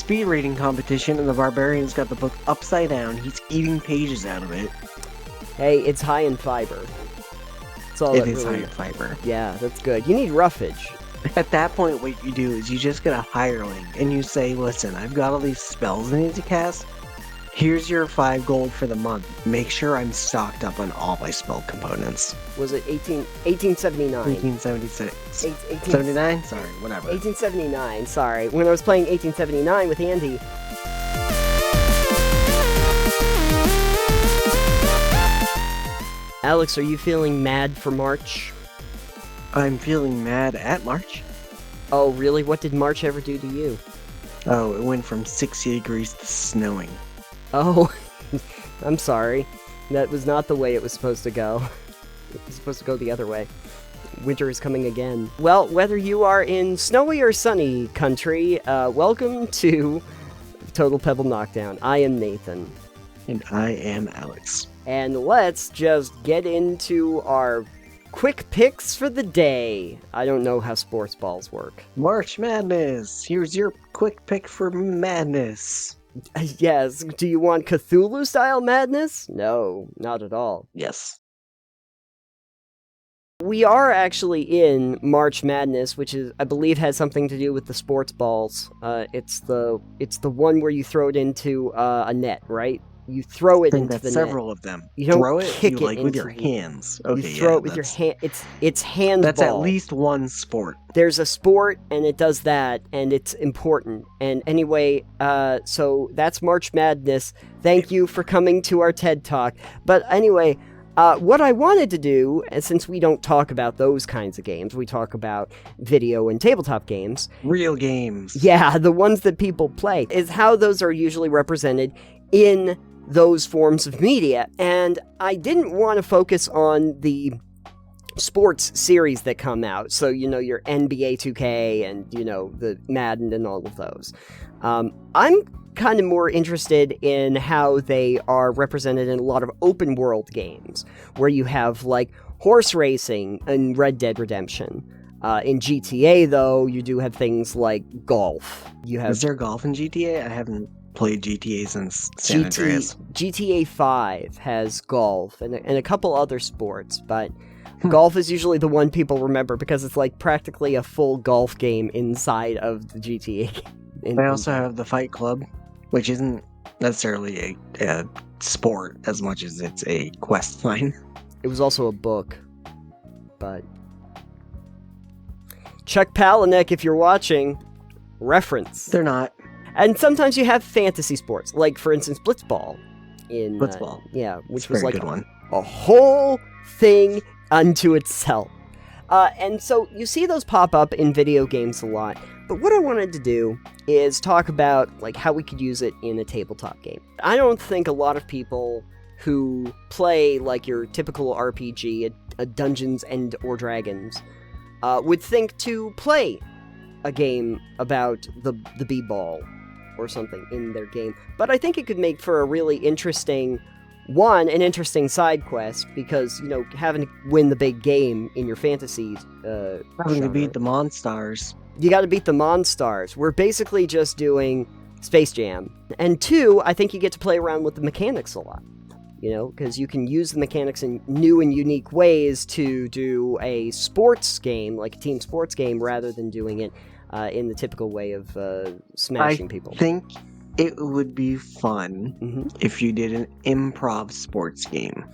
speed reading competition, and the barbarian's got the book upside down. He's eating pages out of it. Hey, it's high in fiber. That's all It is high in fiber. Yeah, that's good. You need roughage. At that point, what you do is you just get a hireling, and you say, listen, I've got all these spells I need to cast. Here's your 5 gold for the month. Make sure I'm stocked up on all my spell components. Was it 1879? 1876. 79? Sorry, whatever. 1879, sorry. When I was playing 1879 with Andy... Alex, are you feeling mad for March? I'm feeling mad at March. Oh, really? What did March ever do to you? Oh, it went from 60 degrees to snowing. Oh, I'm sorry. That was not the way it was supposed to go. It was supposed to go the other way. Winter is coming again. Well, whether you are in snowy or sunny country, welcome to Total Pebble Knockdown. I am Nathan. And I am Alex. And let's just get into our quick picks for the day. I don't know how sports balls work. March Madness! Here's your quick pick for madness. Yes, do you want Cthulhu-style madness? No, not at all. Yes. We are actually in March Madness, which is, I believe, has something to do with the sports balls. It's the one where you throw it into a net, right? You throw it into the net. Several of them. You don't throw it, kick you it with your hands. Okay, you throw it with your hand. It's handball. That's at least one sport. There's a sport, and it does that, and it's important. And anyway, so that's March Madness. Thank you for coming to our TED Talk. But anyway, what I wanted to do, since we don't talk about those kinds of games, we talk about video and tabletop games. Real games. Yeah, the ones that people play, is how those are usually represented in those forms of media. And I didn't want to focus on the sports series that come out, so your NBA 2K and the Madden and all of those. I'm kind of more interested in how they are represented in a lot of open world games, where you have like horse racing in Red Dead Redemption. In GTA, though, you do have things like golf. Is there golf in GTA? I haven't played GTA since San Andreas. GTA 5 has golf and a couple other sports, but golf is usually the one people remember because it's like practically a full golf game inside of the GTA game. I also have the Fight Club, which isn't necessarily a sport as much as it's a quest line. It was also a book, but... Chuck Palahniuk, if you're watching, reference. They're not. And sometimes you have fantasy sports, like, for instance, Blitzball. Blitzball. Which was like good one. A whole thing unto itself. And so you see those pop up in video games a lot. But what I wanted to do is talk about like how we could use it in a tabletop game. I don't think a lot of people who play like your typical RPG, a Dungeons and or Dragons, would think to play a game about the b-ball or something in their game. But I think it could make for a really interesting, an interesting side quest, because, having to win the big game in your fantasies, having to beat the Monstars. You gotta beat the Monstars. We're basically just doing Space Jam. And 2, I think you get to play around with the mechanics a lot. Because you can use the mechanics in new and unique ways to do a sports game, like a team sports game, rather than doing it in the typical way of smashing people. I think it would be fun if you did an improv sports game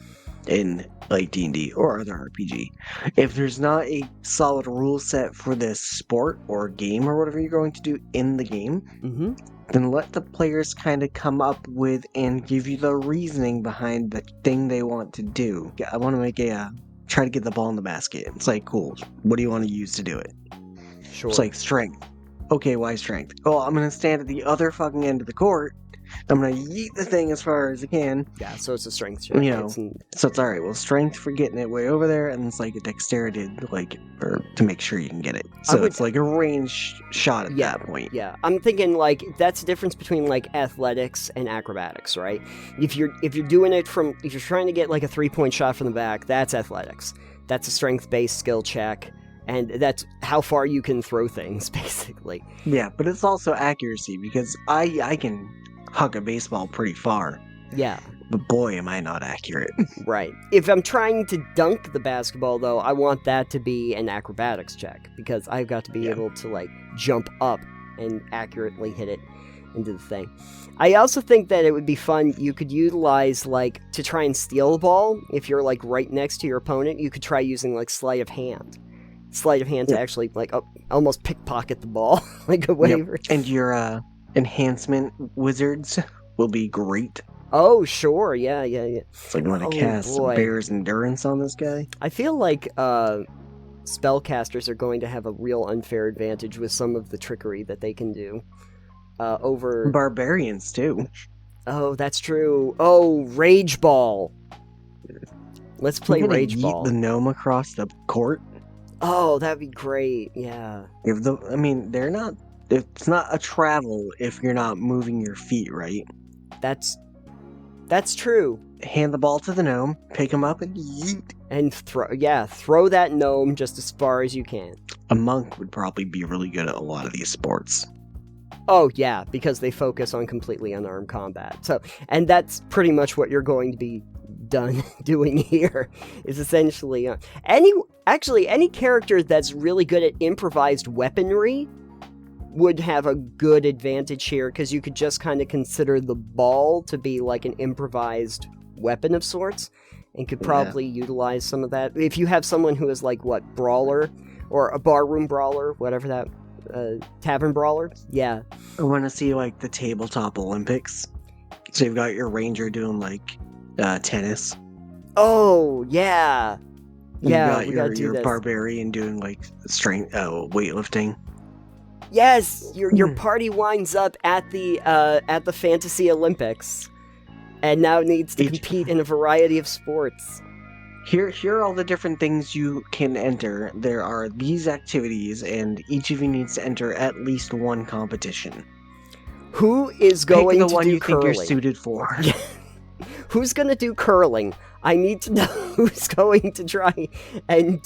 in like D&D or other RPG. If there's not a solid rule set for this sport or game or whatever you're going to do in the game, then let the players kind of come up with and give you the reasoning behind the thing they want to do. I want to try to get the ball in the basket. It's like, cool, what do you want to use to do it? Sure. It's like strength. Okay, why strength? Oh, I'm going to stand at the other fucking end of the court. I'm going to yeet the thing as far as I can. Yeah, so it's a strength check. So it's alright. Well, strength for getting it way over there, and it's like a dexterity, to make sure you can get it. So it's like a range shot at that point. Yeah, I'm thinking that's the difference between athletics and acrobatics, right? If you're doing it if you're trying to get a 3-point shot from the back, that's athletics. That's a strength-based skill check. And that's how far you can throw things, basically. Yeah, but it's also accuracy, because I can huck a baseball pretty far. Yeah. But boy, am I not accurate. Right. If I'm trying to dunk the basketball, though, I want that to be an acrobatics check, because I've got to be able to, like, jump up and accurately hit it into the thing. I also think that it would be fun, you could utilize, like, to try and steal the ball, if you're, like, right next to your opponent, you could try using, like, sleight of hand. Sleight of hand to actually, like, almost pickpocket the ball, like a waiver. Yep. And your enhancement wizards will be great. Oh, sure, yeah. It's like, you want to cast Bear's Endurance on this guy? I feel like spellcasters are going to have a real unfair advantage with some of the trickery that they can do over... Barbarians, too. Oh, that's true. Oh, Rageball. Let's play Rageball. Yeet the gnome across the court? Oh, that'd be great, yeah. They're not... It's not a travel if you're not moving your feet, right? That's true. Hand the ball to the gnome, pick him up, and yeet. And throw that gnome just as far as you can. A monk would probably be really good at a lot of these sports. Oh, yeah, because they focus on completely unarmed combat. So, and that's pretty much what you're going to be doing here, is essentially... any character that's really good at improvised weaponry would have a good advantage here, because you could just kind of consider the ball to be like an improvised weapon of sorts, and could probably utilize some of that. If you have someone who is like, brawler, or a barroom brawler, whatever that, tavern brawler, yeah. I want to see, like, the tabletop Olympics. So you've got your ranger doing, like, tennis. Oh, yeah. Yeah, you got your barbarian doing, like, strength, weightlifting. Yes, your party winds up at the Fantasy Olympics, and now needs to compete in a variety of sports. Here are all the different things you can enter. There are these activities, and each of you needs to enter at least one competition. Who is going to do curling? Pick the one you think you're suited for. Who's going to do curling? I need to know who's going to try and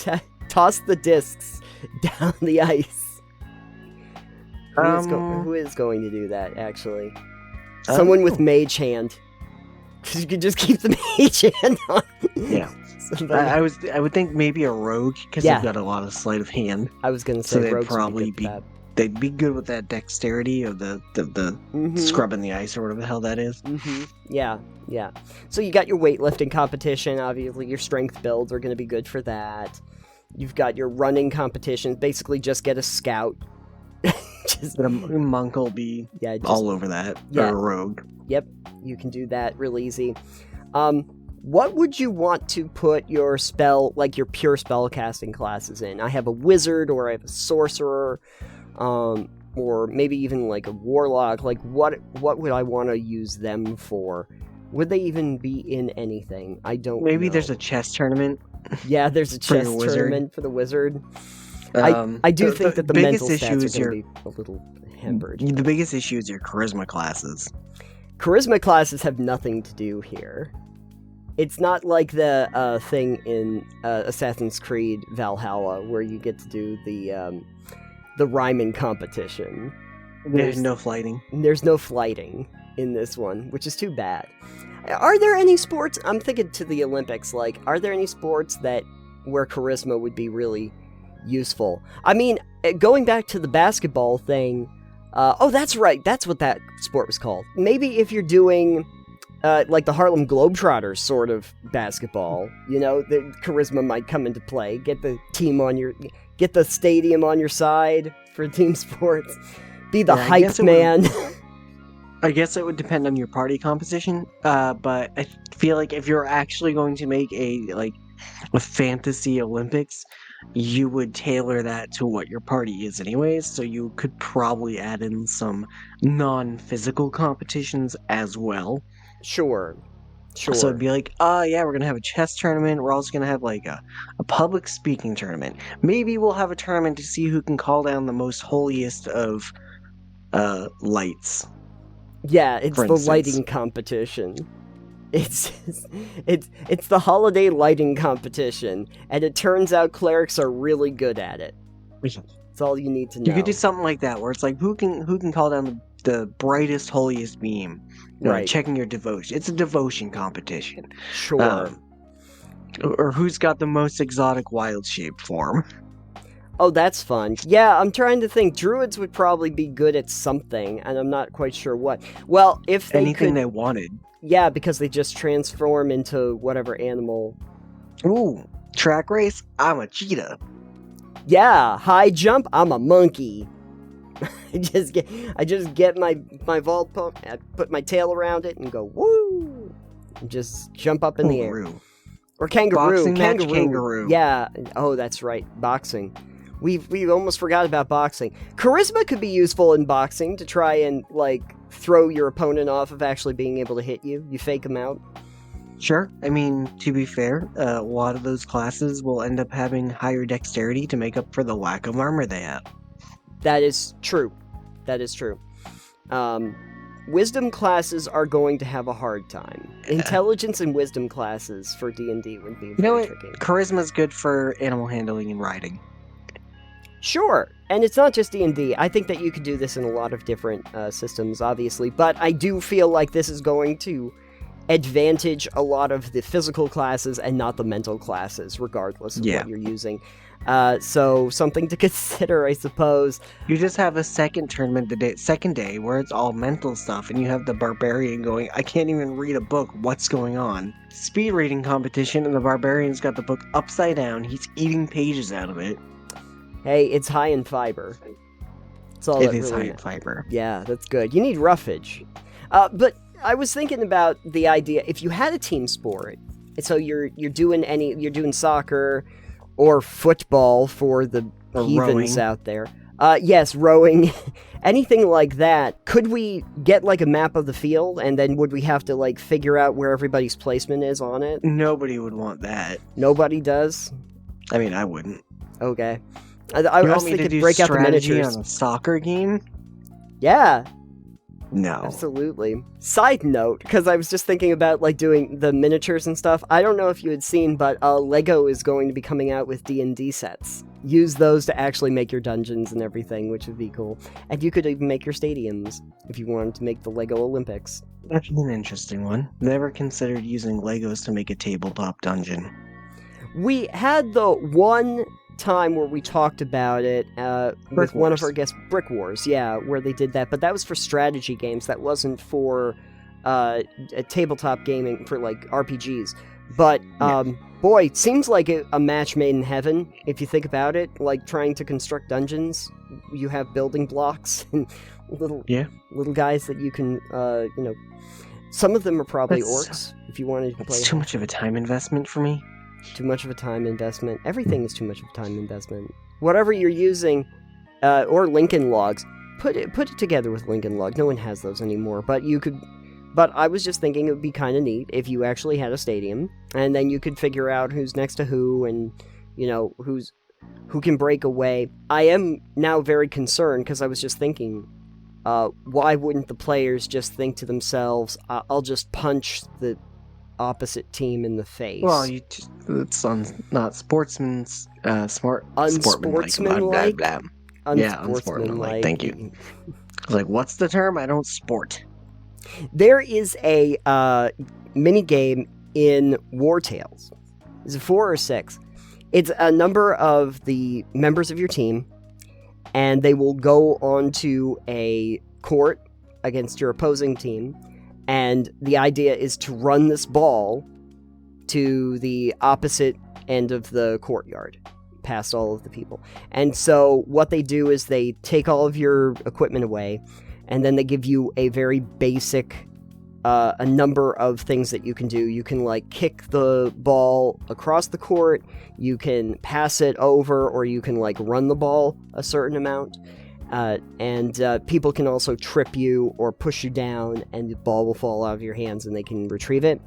toss the discs down the ice. Who is going to do that, actually? Someone with mage hand. Because you could just keep the mage hand on. Yeah. I would think maybe a rogue, because they've got a lot of sleight of hand. I was going to say rogues would be they'd be good with that dexterity of the scrubbing the ice or whatever the hell that is. Mm-hmm. Yeah. So you got your weightlifting competition, obviously. Your strength builds are going to be good for that. You've got your running competition. Basically, just get a scout. But a monk will be all over that, or a rogue. Yep, you can do that real easy. What would you want to put your your pure spellcasting classes in? I have a wizard, or I have a sorcerer, or maybe even like a warlock. Like, what would I want to use them for? Would they even be in anything? I don't know. Maybe there's a chess tournament. Yeah, there's a chess tournament for the wizard. I do think that the mental stats are going to be a little hampered. The biggest issue is your charisma classes. Charisma classes have nothing to do here. It's not like the thing in Assassin's Creed Valhalla where you get to do the rhyming competition. There's no flighting. There's no flighting in this one, which is too bad. Are there any sports? I'm thinking to the Olympics. Like, are there any sports where charisma would be really useful? I mean, going back to the basketball thing, that's right, that's what that sport was called. Maybe if you're doing like the Harlem Globetrotters sort of basketball, the charisma might come into play. Get the stadium on your side for team sports. Be the hype man. I guess it would depend on your party composition, but I feel like if you're actually going to make a fantasy Olympics, you would tailor that to what your party is anyways, so you could probably add in some non-physical competitions as well. Sure. So it'd be like, we're going to have a chess tournament, we're also going to have like a public speaking tournament. Maybe we'll have a tournament to see who can call down the most holiest of lights. Yeah, it's the lighting competition. It's the holiday lighting competition, and it turns out clerics are really good at it. That's all you need to know. You could do something like that, where it's like, who can call down the brightest, holiest beam? You know, Right. checking your devotion. It's a devotion competition. Sure. Or who's got the most exotic wild shape form. Oh, that's fun. Yeah, I'm trying to think. Druids would probably be good at something, and I'm not quite sure what. Well, if they Anything they wanted. Yeah, because they just transform into whatever animal. Ooh, track race? I'm a cheetah. Yeah, high jump? I'm a monkey. I just get my vault pump, I put my tail around it, and go woo, and just jump up in the air. Or kangaroo. Boxing match, kangaroo. Yeah. Oh, that's right. Boxing. We almost forgot about boxing. Charisma could be useful in boxing to try and, like, throw your opponent off of actually being able to hit you. You fake them out. Sure. I mean, to be fair, a lot of those classes will end up having higher dexterity to make up for the lack of armor they have. That is true. Wisdom classes are going to have a hard time. Intelligence and wisdom classes for D&D would be very tricky. Charisma's good for animal handling and riding. Sure, and it's not just D&D. I think that you could do this in a lot of different systems, obviously, but I do feel like this is going to advantage a lot of the physical classes and not the mental classes, regardless of what you're using. So something to consider, I suppose. You just have a second day where it's all mental stuff, and you have the barbarian going, I can't even read a book, what's going on? Speed reading competition, and the barbarian's got the book upside down, he's eating pages out of it. Hey, it's high in fiber. That's all it is really high in fiber. Yeah, that's good. You need roughage. But I was thinking about the idea, if you had a team sport, so you're doing soccer or football for the heathens out there. Yes, rowing, anything like that. Could we get, like, a map of the field, and then would we have to, like, figure out where everybody's placement is on it? Nobody would want that. Nobody does? I mean, I wouldn't. Okay. I was thinking break out the miniatures on a soccer game? Yeah. No. Absolutely. Side note, because I was just thinking about, like, doing the miniatures and stuff. I don't know if you had seen, but Lego is going to be coming out with D&D sets. Use those to actually make your dungeons and everything, which would be cool. And you could even make your stadiums if you wanted to make the Lego Olympics. That's an interesting one. Never considered using Legos to make a tabletop dungeon. We had the one time where we talked about it with one of our guests, Brick Wars, yeah, where they did that, but that was for strategy games. That wasn't for a tabletop gaming for, like, RPGs. But boy, it seems like a match made in heaven if you think about it. Like, trying to construct dungeons, you have building blocks and little guys that you can some of them are probably orcs if you wanted to play. It's too much of a time investment for me. Too much of a time investment. Everything is too much of a time investment. Whatever you're using, or Lincoln Logs, put it together with Lincoln Log. No one has those anymore, but you could. But I was just thinking it would be kind of neat if you actually had a stadium, and then you could figure out who's next to who, and who can break away. I am now very concerned because I was just thinking, why wouldn't the players just think to themselves, "I'll just punch the opposite team in the face"? Well, it's not sportsman's smart. Unsportsmanlike. Blah, blah, blah. Yeah, unsportsmanlike. Thank you. I was like, what's the term? I don't sport. There is a mini game in War Tales. Is it 4 or 6? It's a number of the members of your team, and they will go onto a court against your opposing team. And the idea is to run this ball to the opposite end of the courtyard, past all of the people. And so what they do is they take all of your equipment away, and then they give you a very basic, a number of things that you can do. You can, like, kick the ball across the court, you can pass it over, or you can, like, run the ball a certain amount. And people can also trip you or push you down, and the ball will fall out of your hands and they can retrieve it.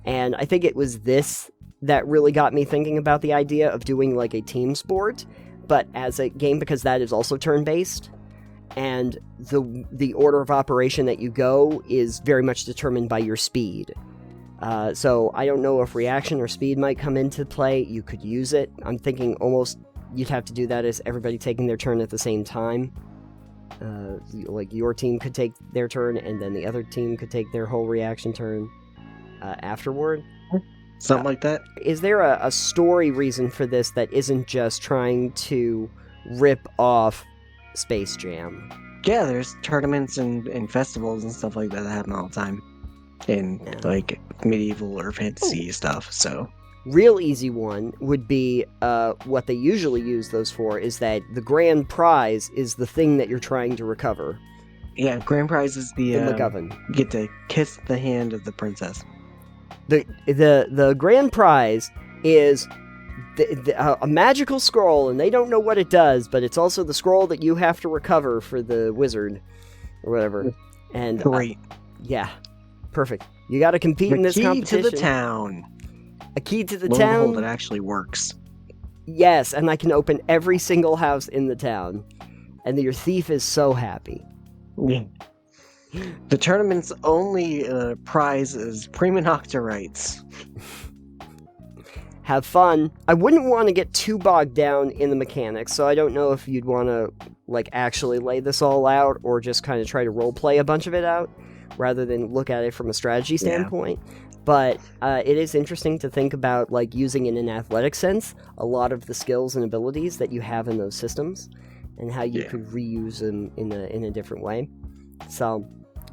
And I think it was this that really got me thinking about the idea of doing, like, a team sport, but as a game, because that is also turn-based. And the order of operation that you go is very much determined by your speed. So I don't know if reaction or speed might come into play. You could use it. I'm thinking almost you'd have to do that as everybody taking their turn at the same time. Like your team could take their turn, and then the other team could take their whole reaction turn afterward. Something like that. Is there a story reason for this that isn't just trying to rip off Space Jam? Yeah, there's tournaments and festivals and stuff like that happen all the time in like medieval or fantasy stuff. So real easy one would be what they usually use those for is that the grand prize is the thing that you're trying to recover. Yeah, grand prize is the McGovern. You get to kiss the hand of the princess. The grand prize is a magical scroll, and they don't know what it does, but it's also the scroll that you have to recover for the wizard or whatever. And great. Yeah, perfect. You got to compete in this competition. A key to the town. A key to the Lo and town. behold, it actually works. Yes, and I can open every single house in the town, and your thief is so happy. Yeah. The tournament's only prize is prima nocta rights. Have fun. I wouldn't want to get too bogged down in the mechanics, so I don't know if you'd want to like actually lay this all out or just kind of try to roleplay a bunch of it out rather than look at it from a strategy standpoint. Yeah. But it is interesting to think about like using in an athletic sense a lot of the skills and abilities that you have in those systems and how you could reuse them in a different way. So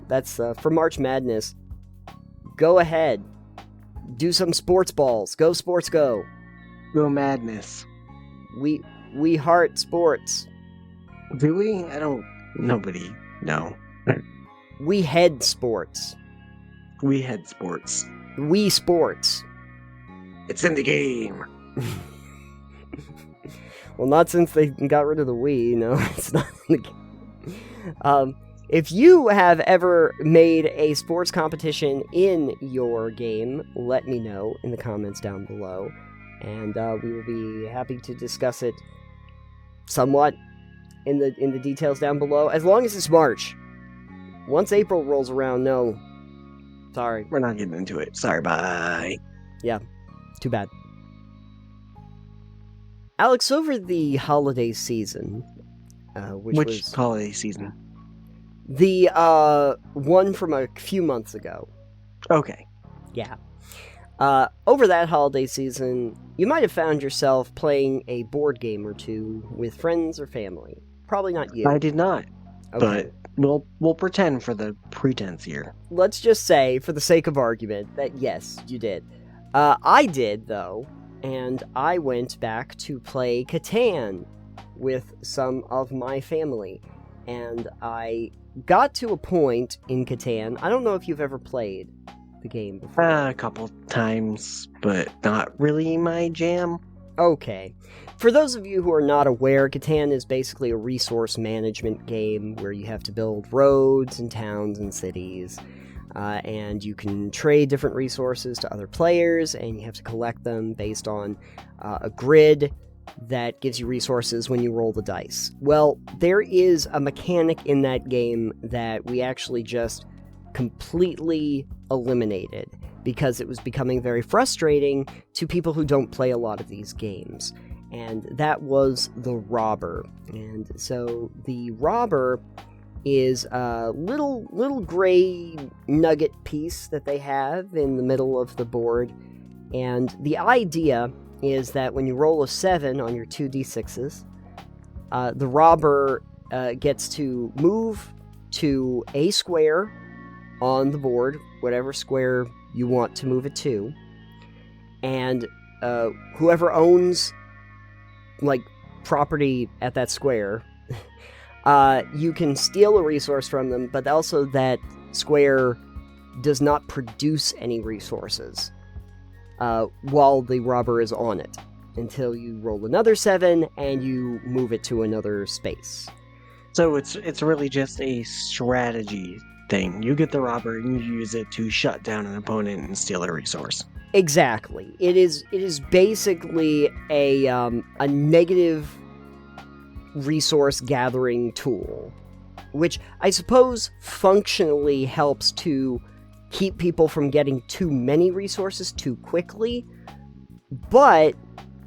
that's for March Madness. Go ahead. Do some sports balls. Go sports, go. Go madness. We heart sports. Do we? Nobody. No. We head sports. We head sports. We sports. It's in the game. Well, not since they got rid of the Wii. No, it's not in the game. If you have ever made a sports competition in your game, let me know in the comments down below, and we will be happy to discuss it somewhat in the details down below, as long as it's March. Once April rolls around, no. Sorry. We're not getting into it. Sorry, bye. Yeah, too bad. Alex, over the holiday season, which holiday season? The one from a few months ago. Okay. Yeah. Over that holiday season, you might have found yourself playing a board game or two with friends or family. Probably not you. I did not. Okay. But we'll pretend for the pretense here. Let's just say, for the sake of argument, that yes, you did. I did, though, and I went back to play Catan with some of my family. And I got to a point in Catan. I don't know if you've ever played the game before. A couple times, but not really my jam. Okay. For those of you who are not aware, Catan is basically a resource management game where you have to build roads and towns and cities. And you can trade different resources to other players, and you have to collect them based on a grid that gives you resources when you roll the dice. Well, there is a mechanic in that game that we actually just completely eliminated because it was becoming very frustrating to people who don't play a lot of these games. And that was the robber. And so the robber is a little gray nugget piece that they have in the middle of the board. And the idea is that when you roll a 7 on your 2d6s, the robber gets to move to a square on the board, whatever square you want to move it to, and whoever owns like property at that square, you can steal a resource from them, but also that square does not produce any resources while the robber is on it, until you roll another 7 and you move it to another space. So it's really just a strategy thing. You get the robber and you use it to shut down an opponent and steal a resource. Exactly. It is basically a negative resource gathering tool, which I suppose functionally helps to keep people from getting too many resources too quickly, but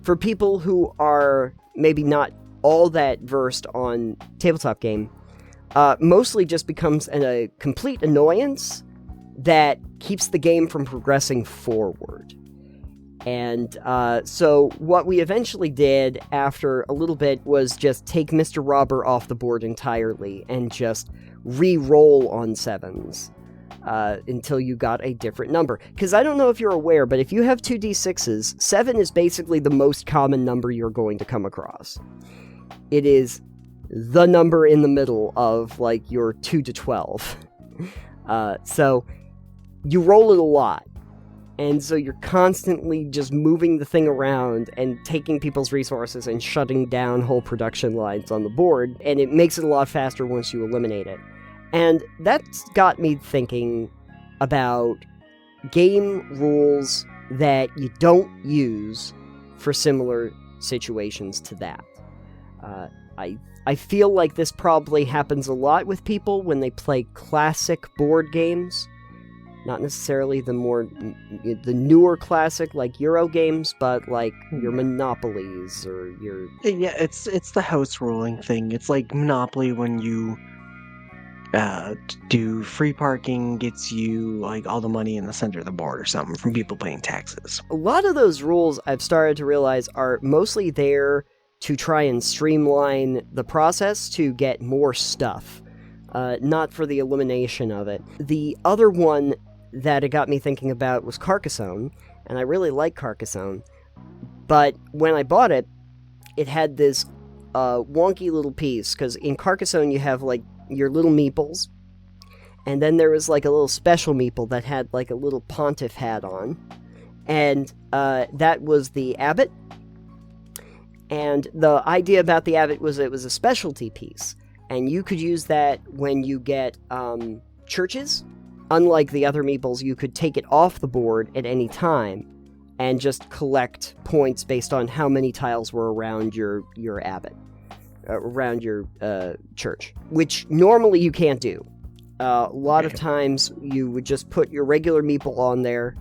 for people who are maybe not all that versed on tabletop game, mostly just becomes a complete annoyance that keeps the game from progressing forward. And so what we eventually did after a little bit was just take Mr. Robber off the board entirely and just re-roll on 7s until you got a different number. Because I don't know if you're aware, but if you have 2d6s, 7 is basically the most common number you're going to come across. It is the number in the middle of, like, your 2 to 12. So you roll it a lot. And so you're constantly just moving the thing around and taking people's resources and shutting down whole production lines on the board, and it makes it a lot faster once you eliminate it. And that's got me thinking about game rules that you don't use for similar situations to that. I feel like this probably happens a lot with people when they play classic board games. Not necessarily the newer classic, like Euro games, but like your Monopolies or your... Yeah, it's the house ruling thing. It's like Monopoly when you do free parking gets you like all the money in the center of the board or something from people paying taxes. A lot of those rules I've started to realize are mostly there to try and streamline the process to get more stuff, not for the elimination of it. The other one that it got me thinking about was Carcassone, and I really like Carcassone, but when I bought it, it had this wonky little piece, because in Carcassone you have like your little meeples, and then there was like a little special meeple that had like a little pontiff hat on, and that was the abbot. And the idea about the abbot was it was a specialty piece, and you could use that when you get churches. Unlike the other meeples, you could take it off the board at any time and just collect points based on how many tiles were around your abbot, around your church, which normally you can't do. A lot of times you would just put your regular meeple on there,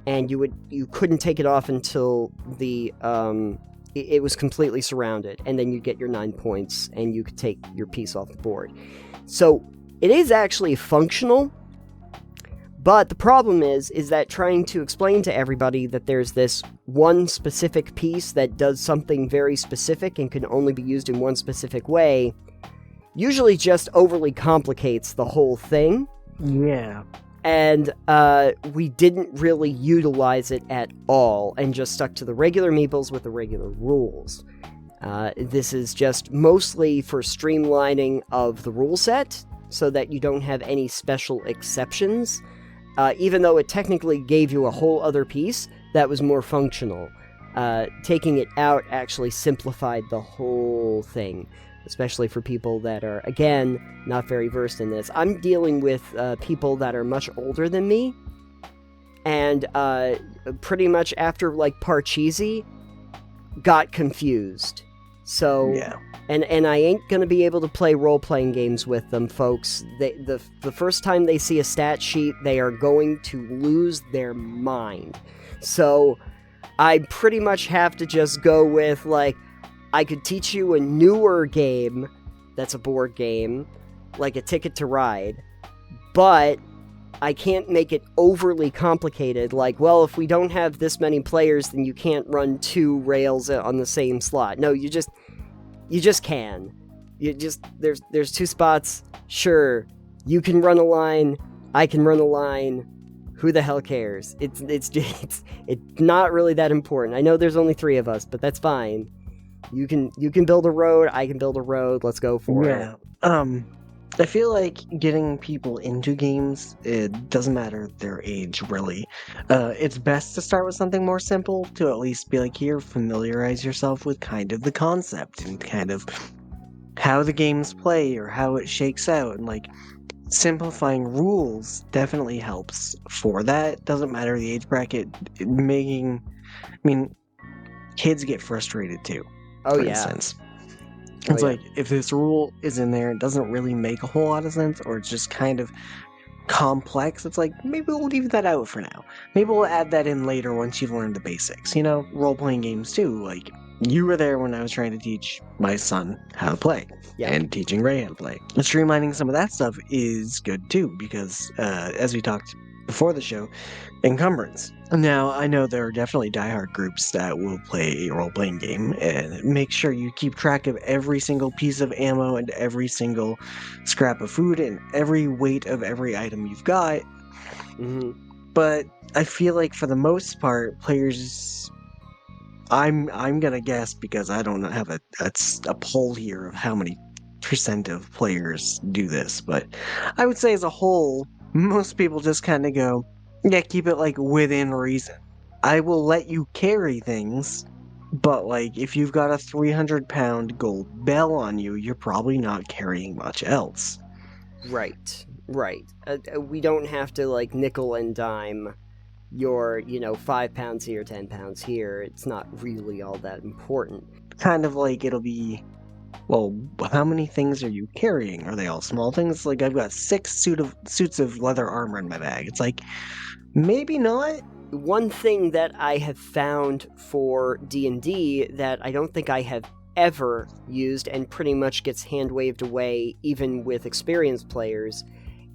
and you couldn't take it off until it was completely surrounded, and then you get your 9 points, and you could take your piece off the board. So it is actually functional. But the problem is that trying to explain to everybody that there's this one specific piece that does something very specific and can only be used in one specific way usually just overly complicates the whole thing. Yeah. And we didn't really utilize it at all and just stuck to the regular meeples with the regular rules. This is just mostly for streamlining of the rule set so that you don't have any special exceptions. Even though it technically gave you a whole other piece that was more functional. Taking it out actually simplified the whole thing, especially for people that are, again, not very versed in this. I'm dealing with people that are much older than me, and pretty much after, like, Parcheesi, got confused. So... Yeah. And I ain't gonna be able to play role-playing games with them, folks. The first time they see a stat sheet, they are going to lose their mind. So I pretty much have to just go with, like, I could teach you a newer game that's a board game, like a Ticket to Ride, but I can't make it overly complicated, like, well, if we don't have this many players, then you can't run 2 rails on the same slot. No, you just can. There's 2 spots. Sure, you can run a line. I can run a line. Who the hell cares? It's not really that important. I know there's only 3 of us, but that's fine. You can build a road. I can build a road. Let's go for it. I feel like getting people into games, it doesn't matter their age, really. It's best to start with something more simple, to at least be like, here, familiarize yourself with kind of the concept and kind of how the games play or how it shakes out. And, like, simplifying rules definitely helps for that. Doesn't matter the age bracket. Kids get frustrated too. Oh, for yeah. Instance. It's like, if this rule is in there, it doesn't really make a whole lot of sense, or it's just kind of complex, it's like, maybe we'll leave that out for now. Maybe we'll add that in later once you've learned the basics. You know, role-playing games too, like, you were there when I was trying to teach my son how to play, and teaching Ray how to play. And streamlining some of that stuff is good too, because as we talked before the show, encumbrance. Now, I know there are definitely diehard groups that will play a role-playing game, and make sure you keep track of every single piece of ammo and every single scrap of food and every weight of every item you've got. Mm-hmm. But I feel like for the most part, players... I'm gonna guess, because I don't have a poll here of how many % of players do this, but I would say as a whole, most people just kind of go, yeah, keep it like within reason. I will let you carry things, but like if you've got a 300-pound gold bell on you, you're probably not carrying much else. Right. We don't have to like nickel and dime your, 5 pounds here, 10 pounds here. It's not really all that important. Kind of like it'll be, well, how many things are you carrying? Are they all small things? Like, I've got 6 suits of leather armor in my bag. It's like, maybe not. One thing that I have found for D&D that I don't think I have ever used, and pretty much gets hand-waved away even with experienced players,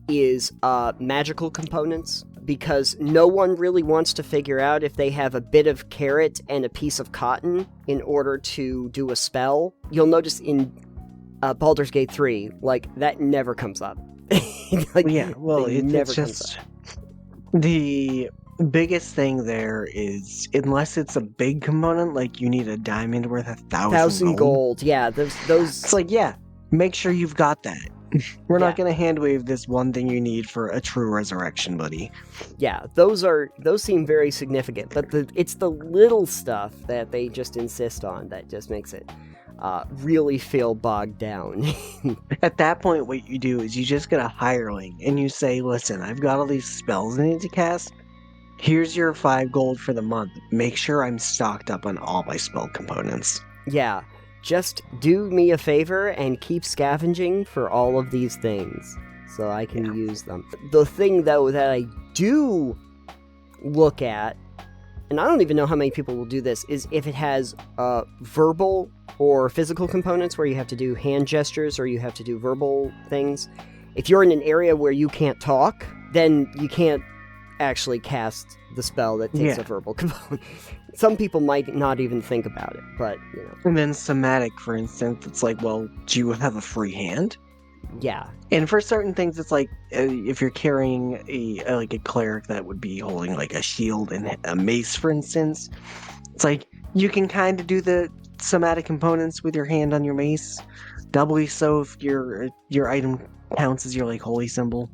is magical components. Because no one really wants to figure out if they have a bit of carrot and a piece of cotton in order to do a spell. You'll notice in Baldur's Gate 3, like, that never comes up. Like, yeah, well, it's just... The biggest thing there is, unless it's a big component, like you need a diamond worth 1,000 gold. Yeah, those... It's like, yeah, make sure you've got that. We're not going to hand-wave this one thing you need for a true resurrection, buddy. Yeah, those seem very significant, but it's the little stuff that they just insist on that just makes it really feel bogged down. At that point, what you do is you just get a hireling, and you say, listen, I've got all these spells I need to cast. Here's your 5 gold for the month. Make sure I'm stocked up on all my spell components. Yeah. Just do me a favor and keep scavenging for all of these things so I can use them. The thing, though, that I do look at, and I don't even know how many people will do this, is if it has verbal or physical components where you have to do hand gestures or you have to do verbal things. If you're in an area where you can't talk, then you can't actually cast the spell that takes a verbal component. Some people might not even think about it, but, And then somatic, for instance, it's like, well, do you have a free hand? Yeah. And for certain things, it's like, if you're carrying a cleric that would be holding, like, a shield and a mace, for instance, it's like, you can kind of do the somatic components with your hand on your mace. Doubly so if your item counts as your, like, holy symbol.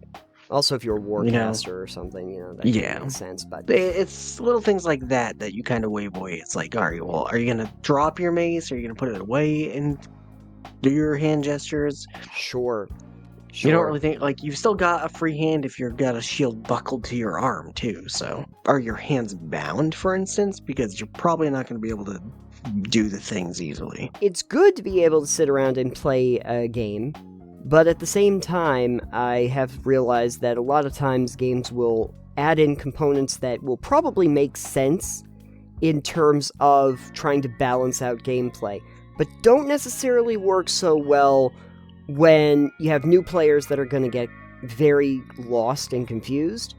Also, if you're a warcaster or something, that makes sense. But it's little things like that you kind of wave away. It's like, all right, well, are you going to drop your mace? Are you going to put it away and do your hand gestures? Sure. You don't really think, like, you've still got a free hand if you've got a shield buckled to your arm, too. So, are your hands bound, for instance? Because you're probably not going to be able to do the things easily. It's good to be able to sit around and play a game. But at the same time, I have realized that a lot of times games will add in components that will probably make sense in terms of trying to balance out gameplay, but don't necessarily work so well when you have new players that are going to get very lost and confused,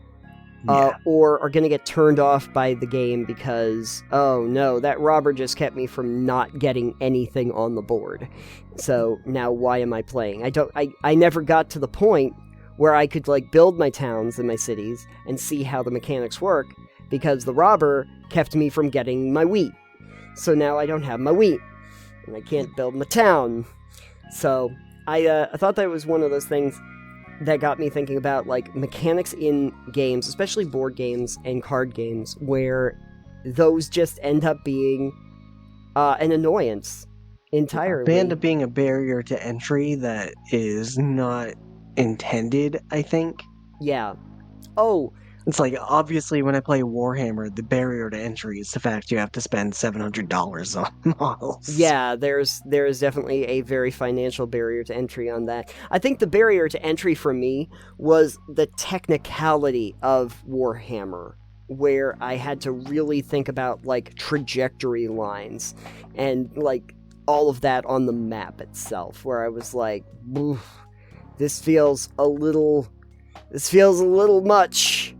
or are going to get turned off by the game because, oh no, that robber just kept me from not getting anything on the board. So now why am I playing? I never got to the point where I could like build my towns and my cities and see how the mechanics work because the robber kept me from getting my wheat. So now I don't have my wheat and I can't build my town. So I thought that was one of those things that got me thinking about like mechanics in games, especially board games and card games, where those just end up being an annoyance entirely. They end up being a barrier to entry that is not intended, I think. Yeah. Oh. It's like, obviously, when I play Warhammer, the barrier to entry is the fact you have to spend $700 on models. Yeah, there's definitely a very financial barrier to entry on that. I think the barrier to entry for me was the technicality of Warhammer. where I had to really think about, like, trajectory lines and, like, all of that on the map itself, where I was like, this feels a little much.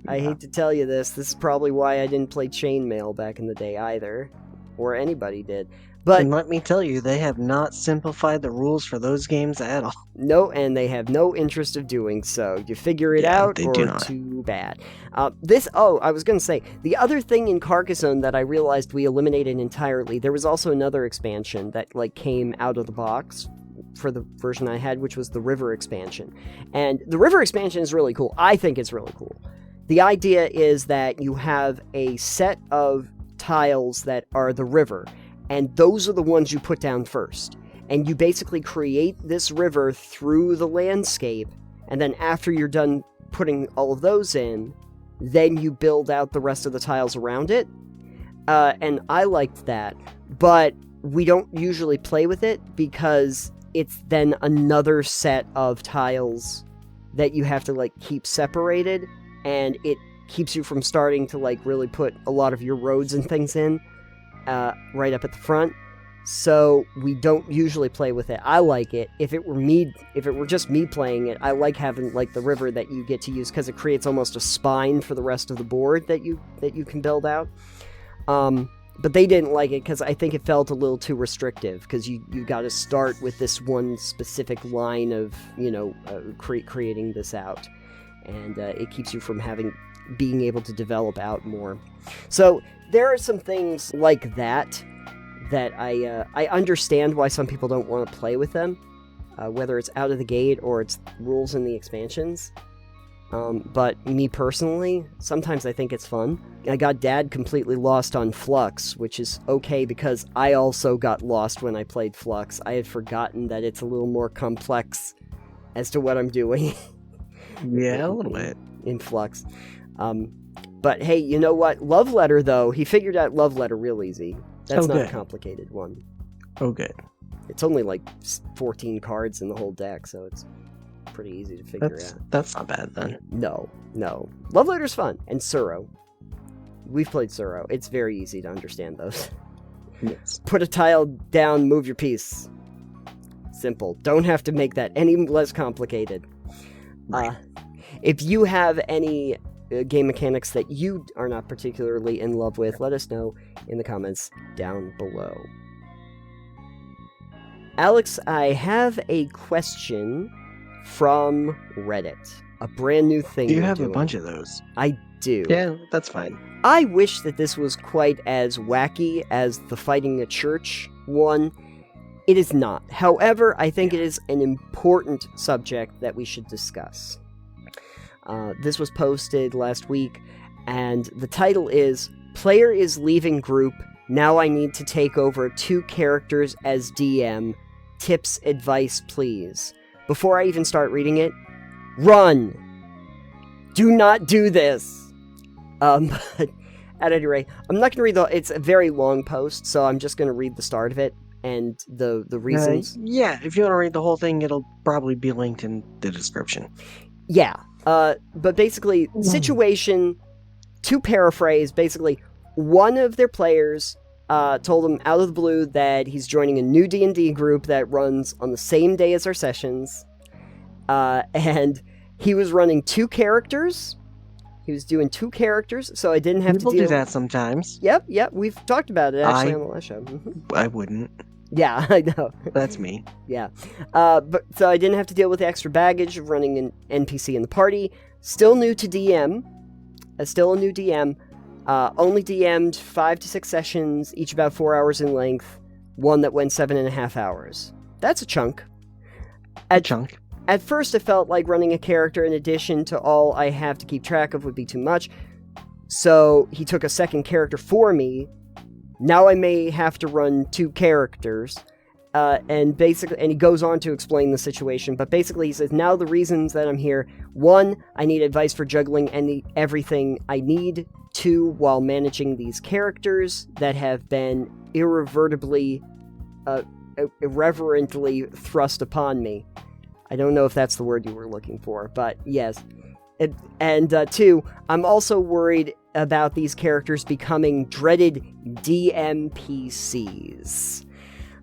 I hate to tell you this. This is probably why I didn't play Chainmail back in the day either, or anybody did. But and let me tell you, they have not simplified the rules for those games at all. No, and they have no interest of doing so. You figure it out, they or do not. too bad. I was going to say, the other thing in Carcassonne that I realized we eliminated entirely, there was also another expansion that, like, came out of the box for the version I had, which was the River expansion. And the River expansion is really cool. I think it's really cool. The idea is that you have a set of tiles that are the river, and those are the ones you put down first. And you basically create this river through the landscape, and then after you're done putting all of those in, then you build out the rest of the tiles around it. And I liked that, but we don't usually play with it because it's then another set of tiles that you have to, like, keep separated, and it keeps you from starting to, like, really put a lot of your roads and things in right up at the front. So we don't usually play with it. I like it. If it were just me playing it, I like having, like, the river that you get to use because it creates almost a spine for the rest of the board that you can build out. But they didn't like it because I think it felt a little too restrictive, because you got to start with this one specific line of, creating this out. And it keeps you from being able to develop out more. So there are some things like that I understand why some people don't want to play with them, whether it's out of the gate or it's rules in the expansions. But me personally, sometimes I think it's fun. I got Dad completely lost on Flux, which is okay because I also got lost when I played Flux. I had forgotten that it's a little more complex as to what I'm doing. Yeah, a little bit. In Flux. But hey, you know what? Love Letter, though, he figured out Love Letter real easy. That's not a complicated one. Oh, good. It's only like 14 cards in the whole deck, so it's pretty easy to figure out. That's not bad, then. No. Love Letter's fun. And Suro. We've played Suro. It's very easy to understand those. Yes. Put a tile down, move your piece. Simple. Don't have to make that any less complicated. Right. If you have any game mechanics that you are not particularly in love with, let us know in the comments down below. Alex, I have a question from Reddit. A brand new thing. You have a bunch of those. I do. Yeah, that's fine. I wish that this was quite as wacky as the Fighting a Church one. It is not. However, I think it is an important subject that we should discuss. This was posted last week, and the title is, Player is leaving group, now I need to take over 2 characters as DM. Tips, advice, please. Before I even start reading it, run! Do not do this! But at any rate, I'm not going to read it's a very long post, so I'm just going to read the start of it and the reasons. Yeah, if you want to read the whole thing, it'll probably be linked in the description. Yeah. But basically, situation, to paraphrase, basically, one of their players told him out of the blue that he's joining a new D&D group that runs on the same day as our sessions, and he was running 2 characters. He was doing 2 characters, so I didn't have People to deal... do that sometimes. Yep, we've talked about it, actually, on the last show. I wouldn't. Yeah, I know. That's me. Yeah. But so I didn't have to deal with the extra baggage of running an NPC in the party. Still new to DM. Still a new DM. Only DM'd 5 to 6 sessions, each about 4 hours in length. One that went 7.5 hours. That's a chunk. At first, it felt like running a character in addition to all I have to keep track of would be too much. So he took a second character for me. Now I may have to run 2 characters, and he goes on to explain the situation, but basically he says, now the reasons that I'm here: 1, I need advice for juggling everything I need. 2, while managing these characters that have been irreverently thrust upon me. I don't know if that's the word you were looking for, but yes. And two, I'm also worried about these characters becoming dreaded DMPCs.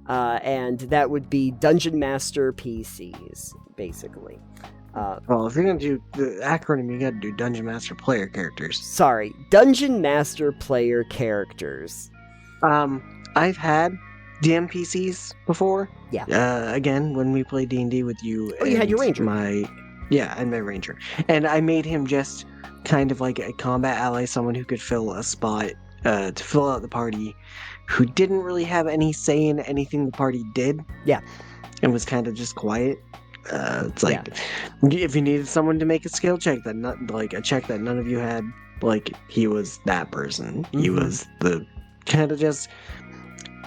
And that would be Dungeon Master PCs, basically. Well, if you're going to do the acronym, you got to do Dungeon Master Player Characters. Sorry, Dungeon Master Player Characters. I've had DMPCs before. Yeah. Again, when we played D&D with you. Oh, you had your ranger. And my ranger. And I made him just kind of like a combat ally, someone who could fill a spot to fill out the party, who didn't really have any say in anything the party did. Yeah. And was kind of just quiet. It's like, if you needed someone to make a skill check a check that none of you had, like, he was that person. Mm-hmm. He was the kind of just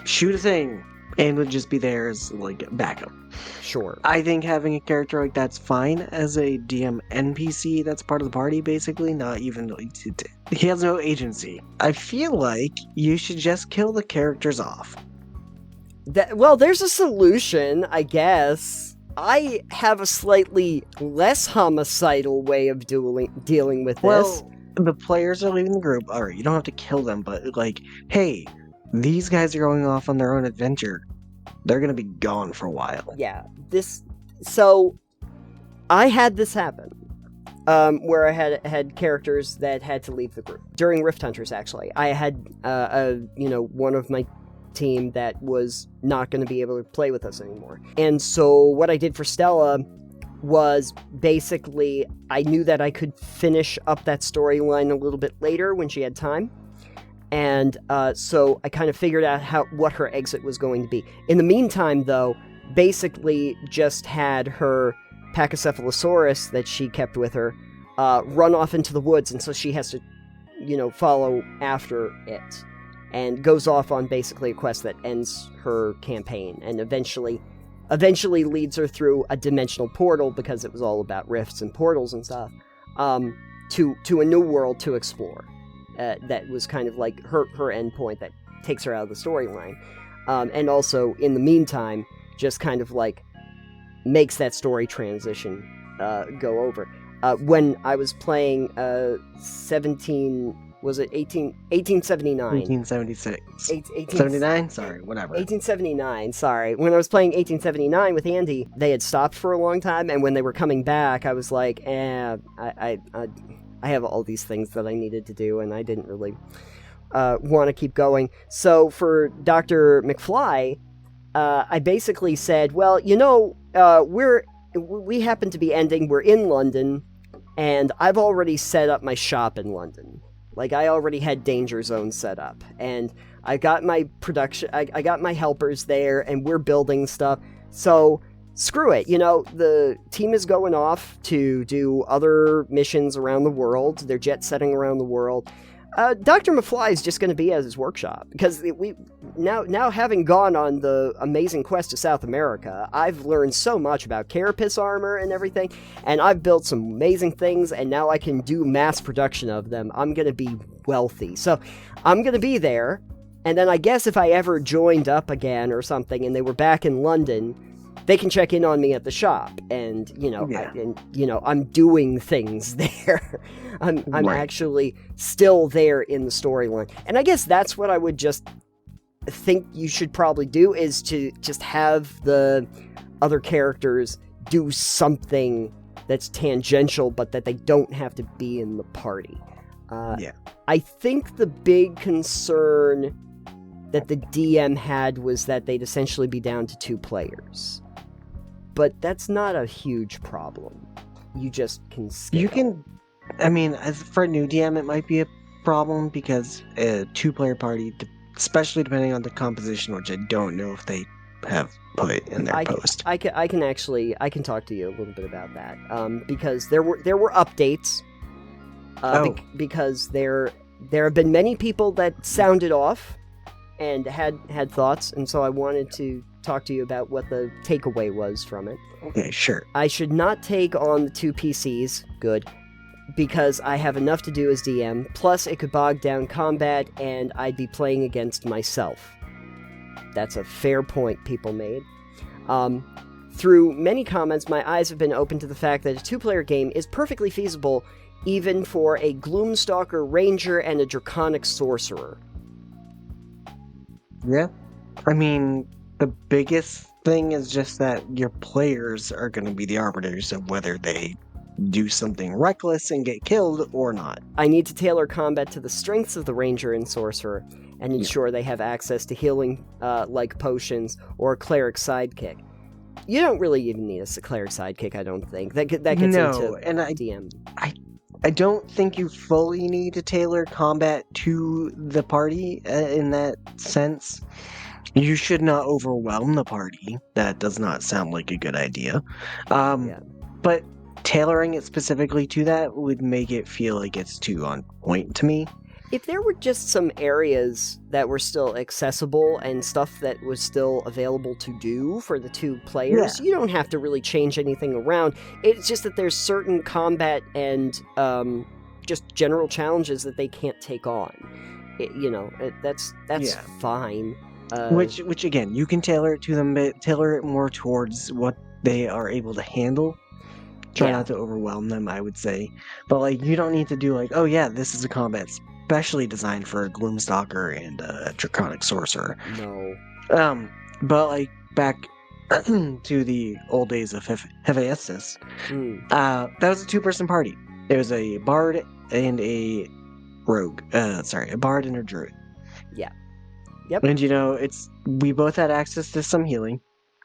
shoot a thing and would just be there as, like, backup. Sure. I think having a character like that's fine as a DM NPC that's part of the party, basically. Not even, he has no agency. I feel like you should just kill the characters off. Well, there's a solution, I guess. I have a slightly less homicidal way of dealing with this. Well, the players are leaving the group. Alright, you don't have to kill them, but, like, hey, these guys are going off on their own adventure. They're gonna be gone for a while. Yeah, so, I had this happen, where I had characters that had to leave the group. During Rift Hunters, actually. I had, one of my team that was not going to be able to play with us anymore. And so what I did for Stella was basically, I knew that I could finish up that storyline a little bit later when she had time. And so I kind of figured out what her exit was going to be. In the meantime, though, basically just had her Pachycephalosaurus that she kept with her run off into the woods, and so she has to, follow after it. And goes off on basically a quest that ends her campaign, and eventually leads her through a dimensional portal, because it was all about rifts and portals and stuff, to a new world to explore. That was kind of like her endpoint that takes her out of the storyline. And also, in the meantime, just kind of like makes that story transition go over. When I was playing 1879? 1876. 79? Sorry, whatever. 1879, sorry. When I was playing 1879 with Andy, they had stopped for a long time, and when they were coming back, I was like, I have all these things that I needed to do, and I didn't really want to keep going. So for Dr. McFly, I basically said, well, we happen to be ending, we're in London, and I've already set up my shop in London. Like, I already had Danger Zone set up, and I got my production, I got my helpers there, and we're building stuff, so screw it, the team is going off to do other missions around the world, they're jet-setting around the world. Dr. McFly is just going to be at his workshop, because we now having gone on the amazing quest to South America, I've learned so much about carapace armor and everything, and I've built some amazing things, and now I can do mass production of them. I'm going to be wealthy, so I'm going to be there, and then I guess if I ever joined up again or something, and they were back in London, they can check in on me at the shop, and I'm doing things there. I'm right. Actually still there in the storyline, and I guess that's what I would just think you should probably do, is to just have the other characters do something that's tangential, but that they don't have to be in the party. I think the big concern that the DM had was that they'd essentially be down to 2 players. But that's not a huge problem. You just can scale. You can, as for a new DM, it might be a problem, because a 2-player party, especially depending on the composition, which I don't know if they have put in their post. I can talk to you a little bit about that, because there were updates. Because there have been many people that sounded off and had thoughts, and so I wanted to talk to you about what the takeaway was from it. Okay, sure. I should not take on the 2 PCs, good, because I have enough to do as DM, plus it could bog down combat, and I'd be playing against myself. That's a fair point people made. Through many comments, my eyes have been open to the fact that a 2-player game is perfectly feasible even for a Gloomstalker Ranger and a Draconic Sorcerer. Yeah. I mean, the biggest thing is just that your players are going to be the arbiters of whether they do something reckless and get killed or not. I need to tailor combat to the strengths of the Ranger and Sorcerer and ensure they have access to healing, like potions, or a Cleric sidekick. You don't really even need a Cleric sidekick, I don't think. That gets into and DM. I don't think you fully need to tailor combat to the party in that sense. You should not overwhelm the party. That does not sound like a good idea. But tailoring it specifically to that would make it feel like it's too on point to me. If there were just some areas that were still accessible and stuff that was still available to do for the 2 players, you don't have to really change anything around. It's just that there's certain combat and just general challenges that they can't take on. That's fine. Which again, you can tailor it to them, but tailor it more towards what they are able to handle. Try not to overwhelm them, I would say. But you don't need to do this is a combat specially designed for a Gloomstalker and a Draconic Sorcerer. No. But back to the old days of Hephaestus, that was a 2-person party. It was a bard and a rogue. A bard and a druid. Yeah. Yep. And we both had access to some healing.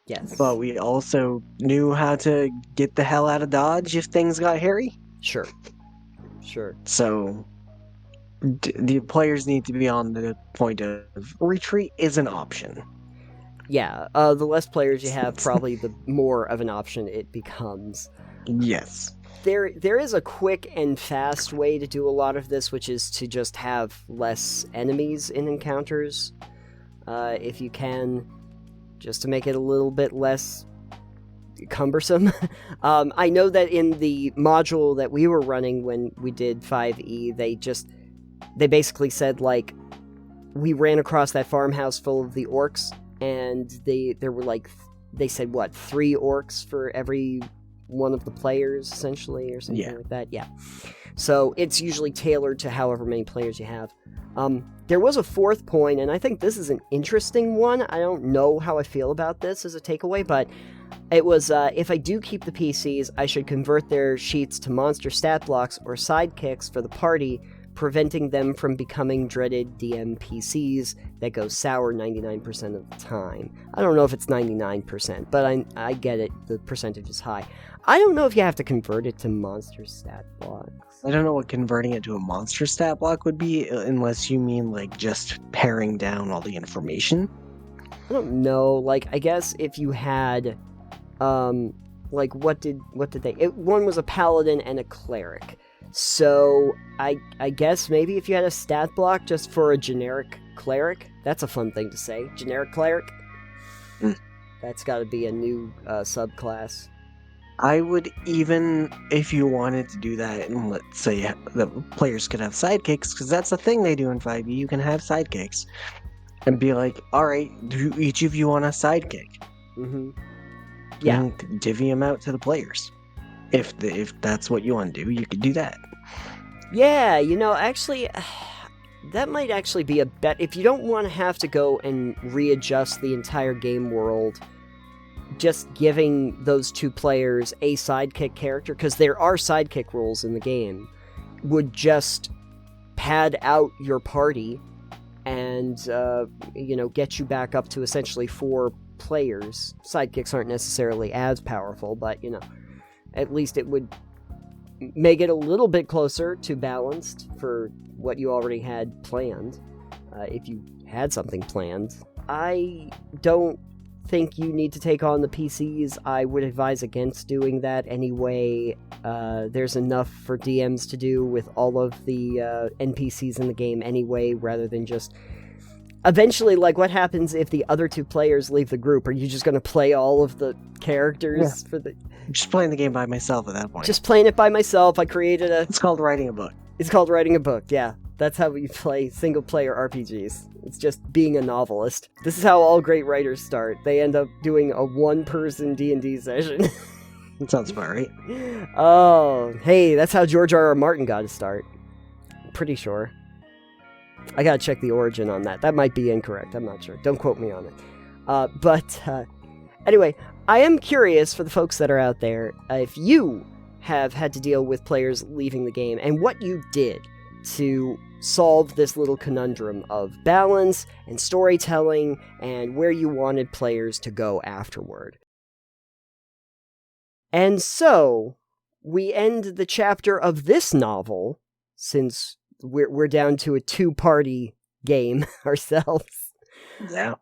Yes. But we also knew how to get the hell out of Dodge if things got hairy. Sure. So the players need to be on the point of retreat is an option. Yeah, the less players you have, probably the more of an option it becomes. Yes. There is a quick and fast way to do a lot of this, which is to just have less enemies in encounters, if you can, just to make it a little bit less cumbersome. I know that in the module that we were running when we did 5e, they basically said, we ran across that farmhouse full of the orcs, and there were they said 3 orcs for every one of the players, essentially, or something like that. Yeah. So it's usually tailored to however many players you have. There was a 4th point, and I think this is an interesting one. I don't know how I feel about this as a takeaway, but it was, if I do keep the PCs, I should convert their sheets to monster stat blocks or sidekicks for the party, preventing them from becoming dreaded DM PCs that go sour 99% of the time. I don't know if it's 99%, but I get it, the percentage is high. I don't know if you have to convert it to monster stat blocks. I don't know what converting it to a monster stat block would be, unless you mean just paring down all the information. I don't know, I guess if you had, what did they, one was a paladin and a cleric. So, I guess maybe if you had a stat block just for a generic cleric, that's a fun thing to say. Generic cleric? That's gotta be a new subclass. I would even, if you wanted to do that, and let's say the players could have sidekicks, because that's the thing they do in 5e, you can have sidekicks. And be alright, do each of you want a sidekick? Mm-hmm. Yeah. And divvy them out to the players. If that's what you want to do, you could do that. Yeah, actually, that might actually be a bet. If you don't want to have to go and readjust the entire game world, just giving those 2 players a sidekick character, because there are sidekick roles in the game, would just pad out your party and, get you back up to essentially 4 players. Sidekicks aren't necessarily as powerful, but, at least it would make it a little bit closer to balanced for what you already had planned, if you had something planned. I don't think you need to take on the PCs. I would advise against doing that anyway. There's enough for DMs to do with all of the NPCs in the game anyway, rather than just... Eventually, what happens if the other 2 players leave the group? Are you just going to play all of the characters for the... I'm just playing the game by myself at that point. Just playing it by myself. I created a... It's called writing a book. It's called writing a book, yeah. That's how we play single-player RPGs. It's just being a novelist. This is how all great writers start. They end up doing a one-person D&D session. That sounds about right. Oh, hey, that's how George R.R. Martin got his start. I'm pretty sure. I gotta check the origin on that. That might be incorrect. I'm not sure. Don't quote me on it. Anyway, I am curious for the folks that are out there, if you have had to deal with players leaving the game and what you did to solve this little conundrum of balance and storytelling and where you wanted players to go afterward. And so, we end the chapter of this novel, since we're down to a two-party game ourselves. Yeah.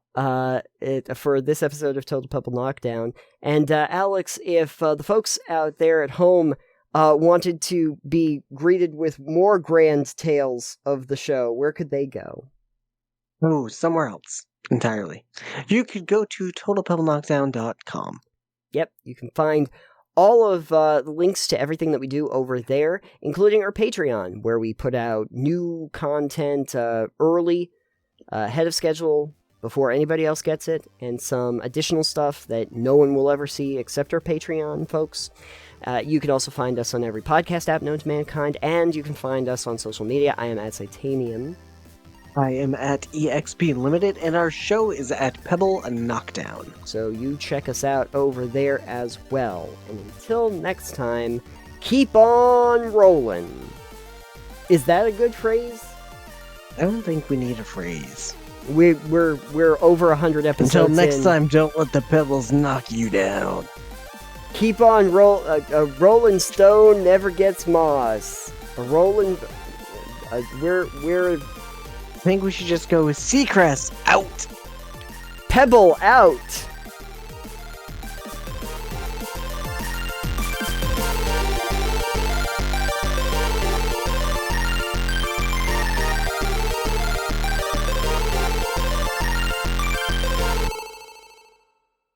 For this episode of Total Pebble Knockdown. And Alex, if the folks out there at home wanted to be greeted with more grand tales of the show, where could they go? Oh, somewhere else entirely. You could go to totalpebbлекnockdown.com. Yep, you can find all of the links to everything that we do over there, including our Patreon, where we put out new content early, ahead of schedule, before anybody else gets it, and some additional stuff that no one will ever see except our Patreon folks. You can also find us on every podcast app known to mankind, and you can find us on social media. I am at Citanium. I am at EXP Limited, and our show is at Pebble Knockdown. So you check us out over there as well. And until next time, keep on rolling. Is that a good phrase? I don't think we need a phrase. We're over 100 episodes Until next in. time, don't let the pebbles knock you down. Keep on a rolling stone never gets moss. A rolling we're I think we should just go with Seacrest out. Pebble out.